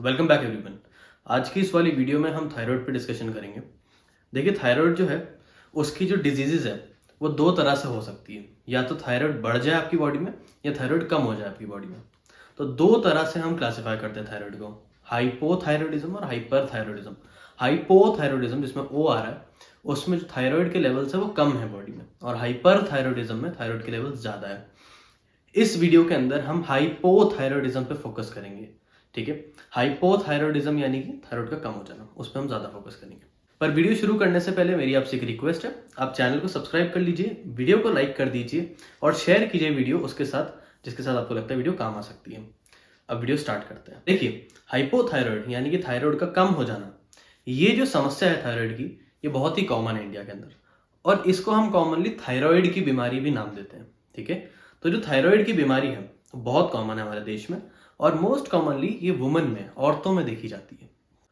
Welcome back everyone. आज की इस वाली वीडियो में हम थायराइड पे डिस्कशन करेंगे। देखिए, थायराइड जो है उसकी जो डिजीजेज है वो दो तरह से हो सकती है। या तो थायराइड बढ़ जाए आपकी बॉडी में या थायराइड कम हो जाए आपकी बॉडी में। तो दो तरह से हम क्लासिफाई करते हैं थायराइड को, हाइपोथायरॉयडिज्म और हाइपरथायरॉयडिज्म। हाइपोथायरॉयडिज्म जिसमें ओ आ रहा है उसमें जो थायराइड के लेवल्स है वो कम है बॉडी में, और हाइपरथायरॉयडिज्म में थायराइड के लेवल्स ज़्यादा है। इस वीडियो के अंदर हम हाइपोथायरॉयडिज्म पे फोकस करेंगे। ठीक है, हाइपोथायरॉयडिज्म यानी कि थायराइड का कम हो जाना, उस पर हम ज्यादा फोकस करेंगे। पर वीडियो शुरू करने से पहले मेरी आपसे एक रिक्वेस्ट है, आप चैनल को सब्सक्राइब कर लीजिए, वीडियो को लाइक कर दीजिए और शेयर कीजिए वीडियो उसके साथ जिसके साथ आपको लगता है वीडियो काम आ सकती है। अब वीडियो स्टार्ट करते हैं। देखिए, हाइपोथायरॉयड यानी कि थायराइड का कम हो जाना, ये जो समस्या है थायराइड की, ये बहुत ही कॉमन है इंडिया के अंदर, और इसको हम कॉमनली थायराइड की बीमारी भी नाम देते हैं। ठीक है, तो जो थायराइड की बीमारी है बहुत कॉमन है हमारे देश में, और मोस्ट कॉमनली ये वुमेन में, औरतों में देखी जाती है।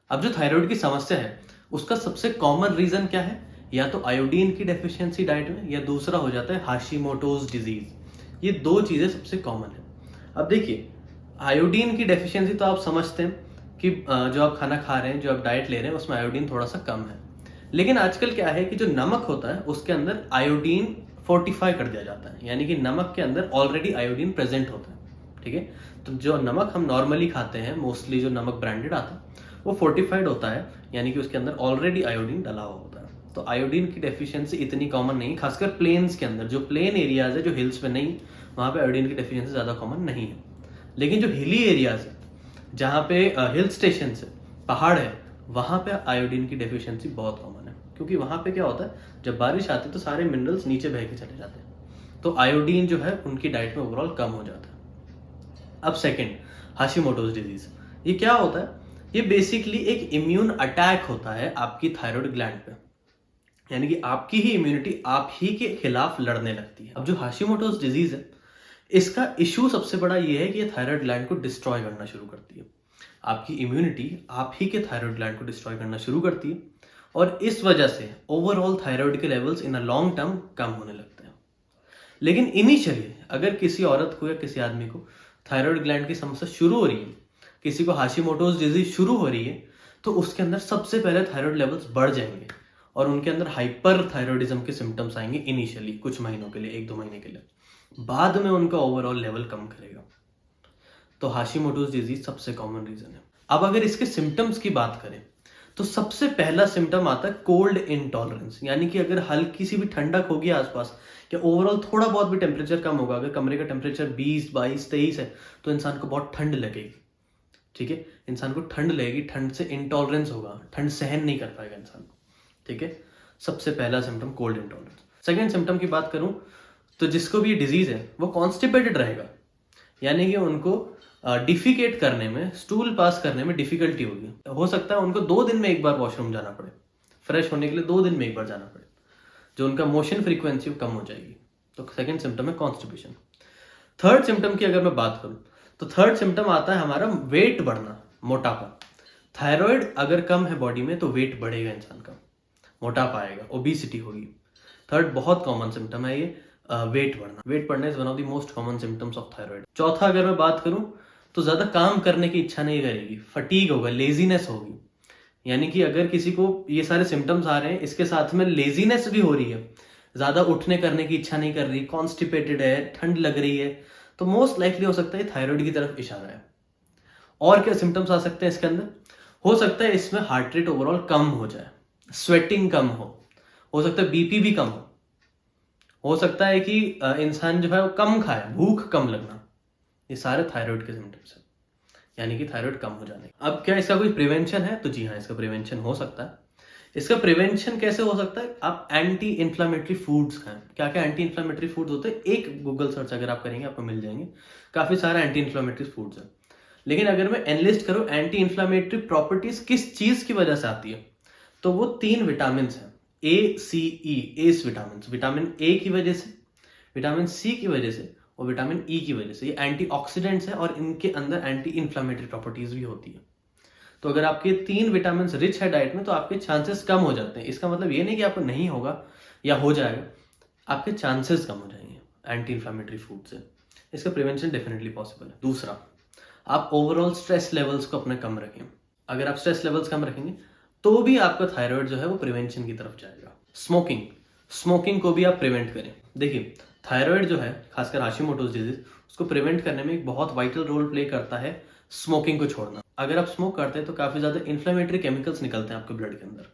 अब जो थायराइड की समस्या है उसका सबसे कॉमन रीजन क्या है? या तो आयोडीन की डेफिशिएंसी डाइट में, या दूसरा हो जाता है हाशिमोटोज डिजीज। ये दो चीजें सबसे कॉमन है। अब देखिए, आयोडीन की डेफिशिएंसी तो आप समझते हैं कि जो आप खाना खा रहे हैं, जो आप डाइट ले रहे हैं, उसमें आयोडीन थोड़ा सा कम है। लेकिन आजकल क्या है कि जो नमक होता है उसके अंदर आयोडीन फोर्टिफाई कर दिया जाता है, यानी कि नमक के अंदर ऑलरेडी आयोडीन प्रेजेंट होता है। ठीक है, तो जो नमक हम नॉर्मली खाते हैं, मोस्टली जो नमक ब्रांडेड आता है वो फोर्टिफाइड होता है, यानी कि उसके अंदर ऑलरेडी आयोडीन डाला हुआ होता है। तो आयोडीन की डेफिशिएंसी इतनी कॉमन नहीं, खासकर प्लेन्स के अंदर, जो प्लेन एरियाज है, जो हिल्स पे नहीं, वहाँ पे आयोडीन की डेफिशिएंसी ज़्यादा कॉमन नहीं है। लेकिन जो हिली एरियाज है, जहाँ पे हिल स्टेशन है, पहाड़ है, वहाँ पे आयोडीन की डेफिशिएंसी बहुत कॉमन है। क्योंकि वहाँ पे क्या होता है, जब बारिश आती है तो सारे मिनरल्स नीचे बह के चले जाते हैं, तो आयोडीन जो है उनकी डाइट में ओवरऑल कम हो जाता है। अब सेकंड, हाशिमोटोज डिजीज। ये क्या होता है? ये बेसिकली एक इम्यून अटैक होता है आपकी थायराइड ग्लैंड पे, यानी कि आपकी ही इम्यूनिटी आप ही के खिलाफ लड़ने लगती है। अब जो हाशिमोटोज डिजीज है, इसका इशू सबसे बड़ा ये है कि ये थायराइड ग्लैंड को डिस्ट्रॉय करना शुरू करती है। आपकी इम्यूनिटी आप ही के थायराइड ग्लैंड को डिस्ट्रॉय करना शुरू करती है, और इस वजह से ओवरऑल थायराइड के levels in a long term कम होने लगते हैं। लेकिन इनिशियली अगर किसी औरत को या किसी आदमी को थायराइड ग्लैंड की समस्या शुरू हो रही है, किसी को हाशिमोटोज डिजीज शुरू हो रही है, तो उसके अंदर सबसे पहले थायराइड लेवल्स बढ़ जाएंगे और उनके अंदर हाइपर थायराइडिज्म के सिम्टम्स आएंगे इनिशियली, कुछ महीनों के लिए, 1-2 महीने के लिए। बाद में उनका ओवरऑल लेवल कम करेगा। तो हाशिमोटोज डिजीज सबसे कॉमन रीजन है। अब अगर इसके सिम्टम्स की बात करें तो सबसे पहला सिम्टम आता है कोल्ड इंटॉलरेंस, यानी कि अगर हल्की सी भी ठंडक होगी आसपास, या ओवरऑल थोड़ा बहुत भी टेम्परेचर कम होगा, अगर कमरे का टेम्परेचर 20, 22, 23 है, तो इंसान को बहुत ठंड लगेगी। ठीक है, इंसान को ठंड लगेगी, ठंड से इंटॉलरेंस होगा, ठंड सहन नहीं कर पाएगा इंसान। ठीक है, सबसे पहला symptom cold intolerance. Second symptom की बात करूं तो जिसको भी डिजीज है वो कॉन्स्टिपेटेड रहेगा, यानी कि उनको डिफिकेट करने में, स्टूल पास करने में डिफिकल्टी होगी। हो सकता है उनको 2 दिन में एक बार वॉशरूम जाना पड़े, फ्रेश होने के लिए 2 दिन में एक बार जाना पड़े, जो उनका मोशन फ्रीक्वेंसी कम हो जाएगी। तो सेकंड सिम्टम है कॉन्स्टिपेशन। थर्ड सिम्टम की अगर मैं बात करूं तो थर्ड सिम्टम आता है हमारा वेट बढ़ना, मोटापा। थायराइड अगर कम है बॉडी में तो वेट बढ़ेगा इंसान का, मोटापा आएगा, ओबेसिटी होगी। थर्ड बहुत कॉमन सिम्टम है ये, वेट बढ़ना। वेट बढ़ना is one of the most common symptoms of thyroid. चौथा अगर मैं बात करूं तो ज्यादा काम करने की इच्छा नहीं करेगी, फटीग होगा, लेजीनेस होगी। यानी कि अगर किसी को ये सारे सिम्टम्स आ रहे हैं, इसके साथ में लेजीनेस भी हो रही है, ज्यादा उठने करने की इच्छा नहीं कर रही, कॉन्स्टिपेटेड है, ठंड लग रही है, तो मोस्ट लाइकली हो सकता है थायराइड की तरफ इशारा है। और क्या सिम्टम्स आ सकते हैं इसके अंदर? हो सकता है इसमें हार्ट रेट ओवरऑल कम हो जाए, स्वेटिंग कम हो सकता है बीपी भी कम हो सकता है कि इंसान जो है वो कम खाए, भूख कम लगना। ये सारे थायराइड के सिम्टम्स हैं, यानी कि थायराइड कम हो जाने। अब क्या इसका कोई प्रिवेंशन है? तो जी हाँ, इसका प्रिवेंशन हो सकता है। इसका प्रिवेंशन कैसे हो सकता है? आप एंटी इन्फ्लामेटरी फूड्स खाएं। क्या क्या एंटी इन्फ्लामेटरी फूड्स होते हैं? एक गूगल सर्च अगर आप करेंगे आपको मिल जाएंगे, काफी सारा एंटी इन्फ्लामेटरी फूड्स है। लेकिन अगर मैं एनलिस्ट करूं एंटी इन्फ्लामेटरी प्रॉपर्टीज किस चीज की वजह से आती है, तो वो 3 विटामिन है, ए, सी, ई, एस विटामिन। विटामिन ए की वजह से, विटामिन सी की वजह से और विटामिन ई की वजह से। ये एंटीऑक्सीडेंट्स है और इनके अंदर एंटी इन्फ्लामेटरी प्रॉपर्टीज भी होती है। तो अगर आपके 3 विटामिन रिच है डाइट में तो आपके चांसेस कम हो जाते हैं। इसका मतलब ये नहीं कि आपको नहीं होगा या हो जाएगा, आपके चांसेस कम हो जाएंगे एंटी इन्फ्लामेटरी फूड से। इसका प्रिवेंशन डेफिनेटली पॉसिबल है। दूसरा, आप ओवरऑल स्ट्रेस लेवल्स को अपने कम रखें। अगर आप स्ट्रेस लेवल्स कम रखेंगे तो भी आपका थायराइड जो है वो प्रिवेंशन की तरफ जाएगा। स्मोकिंग को भी आप प्रिवेंट करें। देखिए, थायराइड जो है, खासकर हाशिमोटोज डिजीज, उसको प्रिवेंट करने में एक बहुत वाइटल रोल प्ले करता है स्मोकिंग को छोड़ना। अगर आप स्मोक करते हैं तो काफ़ी ज़्यादा इन्फ्लेमेटरी केमिकल्स निकलते हैं आपके ब्लड के अंदर,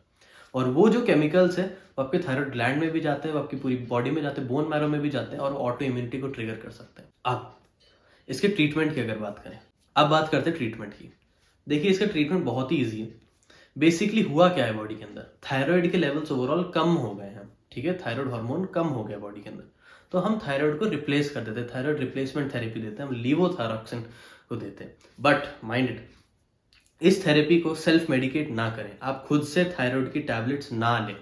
और वो जो केमिकल्स है वो आपके थायराइड ग्लैंड में भी जाते हैं, वो आपकी पूरी बॉडी में जाते हैं, बोन मैरो में भी जाते हैं, और ऑटो इम्यूनिटी को ट्रिगर कर सकते हैं। अब इसके ट्रीटमेंट की अगर बात करें, अब बात करते हैं ट्रीटमेंट की। देखिए, इसका ट्रीटमेंट बहुत ही ईजी है। बेसिकली हुआ क्या है बॉडी के अंदर, थायराइड के लेवल्स ओवरऑल कम हो गए हैं, ठीक है, थायराइड हार्मोन कम हो गया बॉडी के अंदर, तो हम थायराइड को रिप्लेस कर देते हैं, थायराइड रिप्लेसमेंट थेरेपी देते हैं, हम लीवोथायरॉक्सिन को देते हैं। बट माइंडेड, इस थेरेपी को सेल्फ मेडिकेट ना करें, आप खुद से थायराइड की टैबलेट्स ना लें,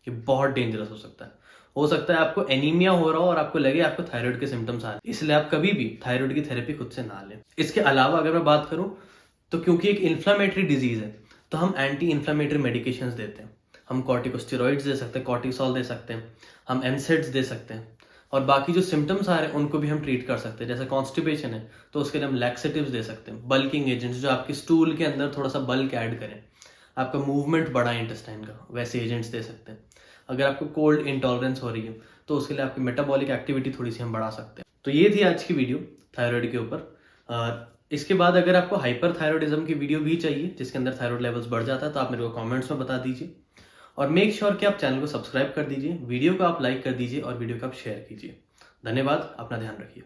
ये बहुत डेंजरस हो सकता है आपको एनीमिया हो रहा हो और आपको लगे आपको थायराइड के सिम्टम्स आ रहे हैं, इसलिए आप कभी भी थायराइड की थेरेपी खुद से ना लें। इसके अलावा अगर मैं बात करूं तो क्योंकि एक इन्फ्लामेटरी डिजीज है तो हम एंटी इन्फ्लामेटरी मेडिकेशंस देते हैं। हम कॉर्टिकोस्टेरॉइड्स दे सकते हैं, कॉर्टिसोल दे सकते हैं, हम एनसेड्स दे सकते हैं, और बाकी जो सिम्टम्स आ रहे हैं उनको भी हम ट्रीट कर सकते हैं। जैसे कॉन्स्टिपेशन है तो उसके लिए हम लैक्सेटिव्स दे सकते हैं, बल्किंग एजेंट्स जो आपके स्टूल के अंदर थोड़ा सा बल्क ऐड करें, आपका मूवमेंट बढ़ाए इंटेस्टाइन का, वैसे एजेंट्स दे सकते हैं। अगर आपको कोल्ड इंटॉलरेंस हो रही है तो उसके लिए आपकी मेटाबॉलिक एक्टिविटी थोड़ी सी हम बढ़ा सकते हैं। तो ये थी आज की वीडियो थायराइड के ऊपर। इसके बाद अगर आपको हाइपर थायराइडिज्म की वीडियो भी चाहिए जिसके अंदर थायराइड लेवल्स बढ़ जाता है तो आप मेरे को कमेंट्स में बता दीजिए, और मेक श्योर कि आप चैनल को सब्सक्राइब कर दीजिए, वीडियो को आप लाइक कर दीजिए और वीडियो को आप शेयर कीजिए। धन्यवाद, अपना ध्यान रखिए।